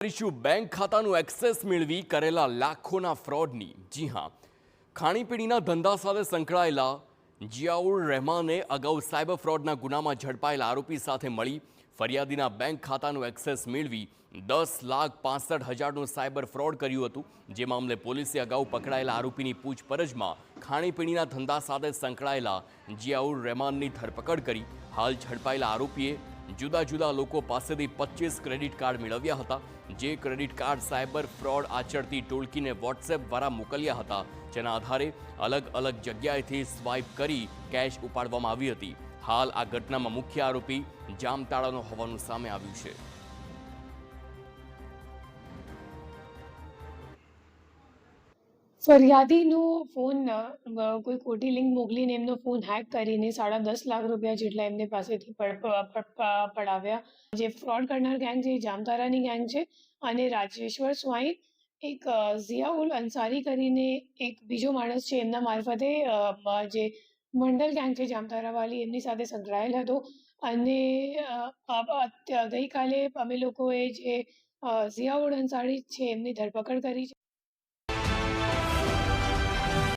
કરીશું બેંક ખાતાનું એક્સેસ મેળવી કરેલા લાખોના ફ્રોડની. જી હા, ખાણીપીણીના ધંધા સાથે સંકળાયેલા જિયાઉર રહેમાને અગાઉ સાયબર ફ્રોડના ગુનામાં ઝડપાયેલા આરોપી સાથે મળી ફરિયાદીના બેંક ખાતાનું એક્સેસ મેળવી 10,65,000નું સાયબર ફ્રોડ કર્યું હતું. જે મામલે પોલીસે અગાઉ પકડાયેલા આરોપીની પૂછપરછમાં ખાણીપીણીના ધંધા સાથે સંકળાયેલા જિયાઉર રહેમાનની ધરપકડ કરી. હાલ ઝડપાયેલા આરોપીએ જુદા જુદા લોકો પાસેથી 25 ક્રેડિટ કાર્ડ મેળવ્યા હતા. જે ક્રેડિટ કાર્ડ સાયબર ફ્રોડ આચરતી ટોળકીને વોટ્સએપ દ્વારા મોકલ્યા હતા, જેના આધારે અલગ અલગ જગ્યાએથી સ્વાઇપ કરી કેશ ઉપાડવામાં આવી હતી. હાલ આ ઘટનામાં મુખ્ય આરોપી જામતાળાનો હોવાનું સામે આવ્યું છે. ફરિયાદીનો ફોન કોઈ ખોટી લિંક મોકલીને એમનો ફોન હેક કરીને 10.5 લાખ રૂપિયા જેટલા એમને પાસેથી પડાવ્યા. જે ફ્રોડ કરનાર ગેંગ છે એ જામતારાની ગેંગ છે અને રાજેશ્વર સ્વાઈન એક ઝિયાઉલ અંસારી કરીને એક બીજો માણસ છે, એમના મારફતે જે મંડલ ગેંગ છે જામતારાવાળી એમની સાથે સંકળાયેલ હતો. અને ગઈકાલે અમે લોકોએ જે ઝિયાઉલ અંસારી છે એમની ધરપકડ કરી છે.